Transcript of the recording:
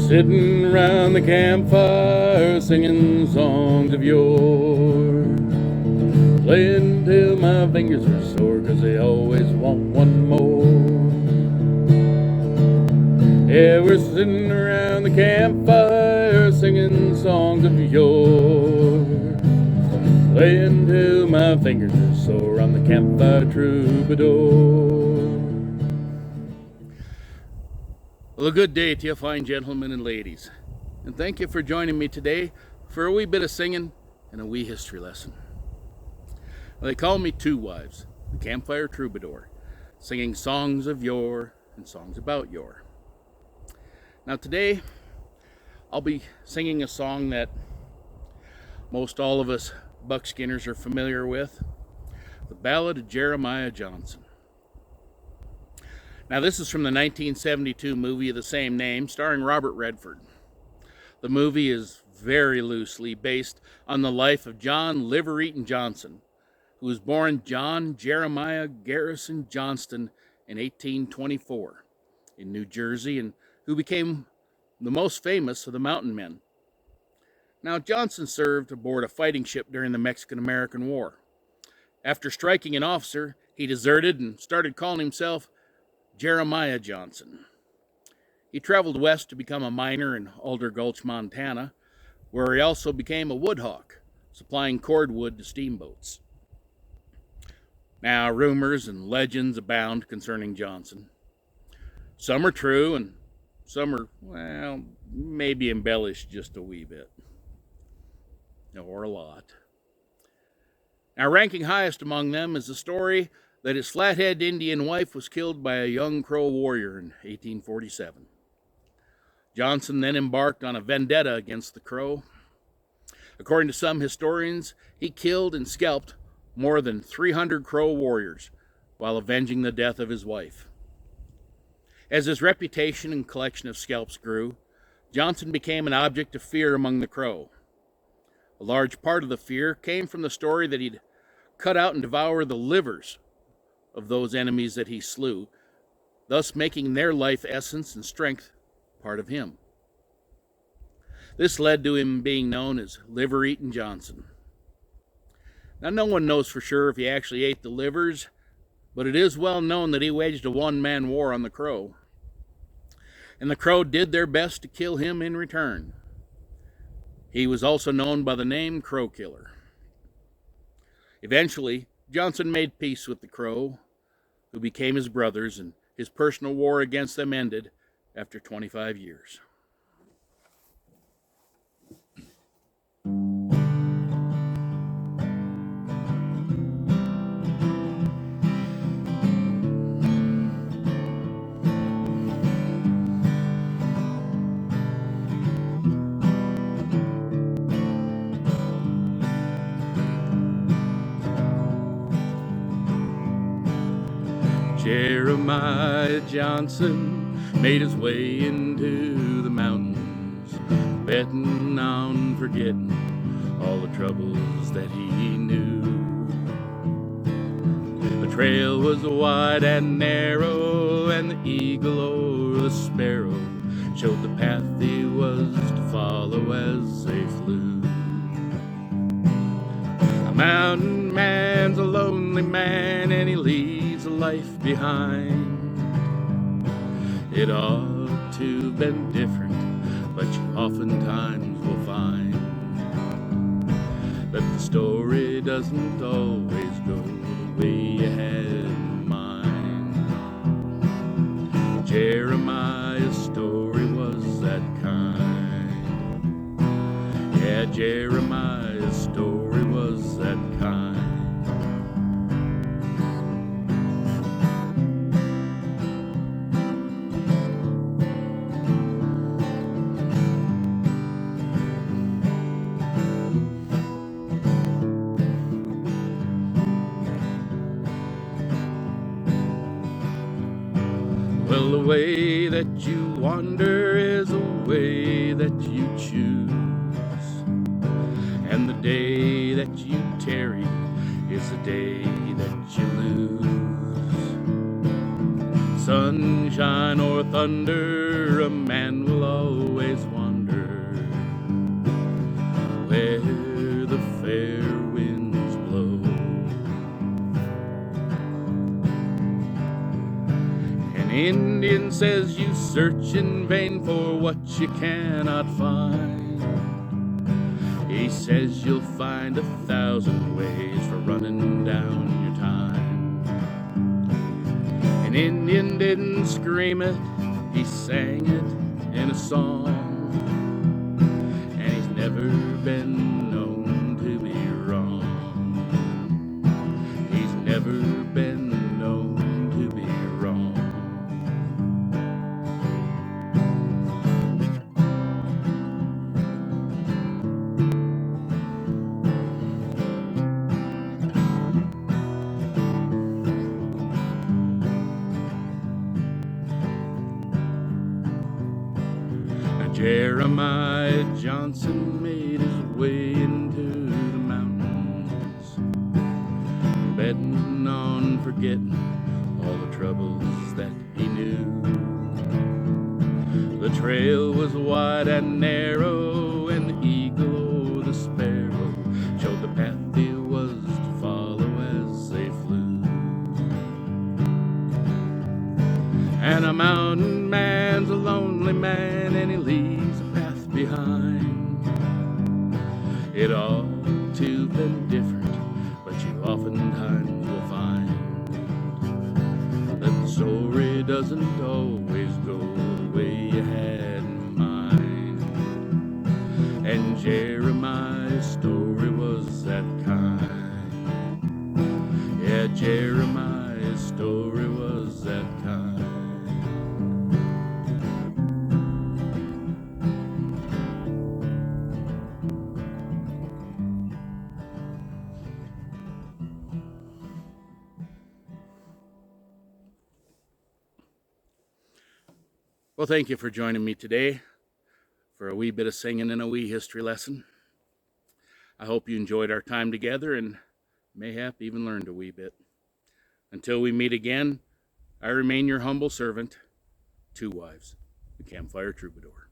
Sitting around the campfire singing songs of yore, playing till my fingers are sore 'cause they always want one more. Yeah, we're sitting around the campfire singing songs of yore, playing till my fingers are sore on the campfire troubadour. Well, a good day to you fine gentlemen and ladies, and thank you for joining me today for a wee bit of singing and a wee history lesson. Well, they call me Two Wives, the Campfire Troubadour, singing songs of yore and songs about yore. Now today, I'll be singing a song that most all of us buckskinners are familiar with, the Ballad of Jeremiah Johnson. Now this is from the 1972 movie of the same name, starring Robert Redford. The movie is very loosely based on the life of John Liver-Eaten Johnson, who was born John Jeremiah Garrison Johnston in 1824 in New Jersey, and who became the most famous of the mountain men. Now Johnson served aboard a fighting ship during the Mexican-American War. After striking an officer, he deserted and started calling himself Jerimiah Johnson. He traveled west to become a miner in Alder Gulch, Montana, where he also became a woodhawk, supplying cordwood to steamboats. Now, rumors and legends abound concerning Johnson. Some are true, and some are, well, maybe embellished just a wee bit. Or a lot. Now, ranking highest among them is the story that his Flathead Indian wife was killed by a young Crow warrior in 1847. Johnson then embarked on a vendetta against the Crow. According to some historians, he killed and scalped more than 300 Crow warriors while avenging the death of his wife. As his reputation and collection of scalps grew, Johnson became an object of fear among the Crow. A large part of the fear came from the story that he'd cut out and devour the livers of those enemies that he slew, thus making their life essence and strength part of him. This led to him being known as Liver-Eaten Johnson. Now, no one knows for sure if he actually ate the livers, but it is well known that he waged a one-man war on the Crow. And the Crow did their best to kill him in return. He was also known by the name Crow Killer. Eventually, Johnson made peace with the Crow, who became his brothers, and his personal war against them ended after 25 years. Jeremiah Johnson made his way into the mountains, betting on forgetting all the troubles that he knew. The trail was wide and narrow, and the eagle or the sparrow showed the path he was to follow as they flew. A mountain man's a lonely man, and he leaves a life behind. It ought to have been different, but you oftentimes will find that the story doesn't always go the way you had in mind. Jeremiah's story was that kind. Yeah, Jeremiah's story was that kind. Well, the way that you wander is a way that you choose, and the day that you tarry is the day that you lose. sunshine or thunder, a man will always wonder where the fair winds blow. An Indian says you search in vain for what you cannot find. He says you'll find 1,000 ways for running down your time. An Indian didn't scream it, he sang it in a song. And he's never been known to be wrong. He's never been known to be wrong. Jerimiah Johnson made his way into the mountains, betting on forgetting all the troubles that he knew. The trail was wide and narrow, and the eagle or the sparrow showed the path he was to follow as they flew. And a mountain man's a lonely man, and he leaves a path behind. It ought to have been different, but you oftentimes will find that the story doesn't always go the way you had in mind. And Jeremiah's story was that kind. Yeah, Jeremiah's story was that kind. Well, thank you for joining me today for a wee bit of singing and a wee history lesson. I hope you enjoyed our time together and mayhap even learned a wee bit. Until we meet again, I remain your humble servant, Two Wives, the Campfire Troubadour.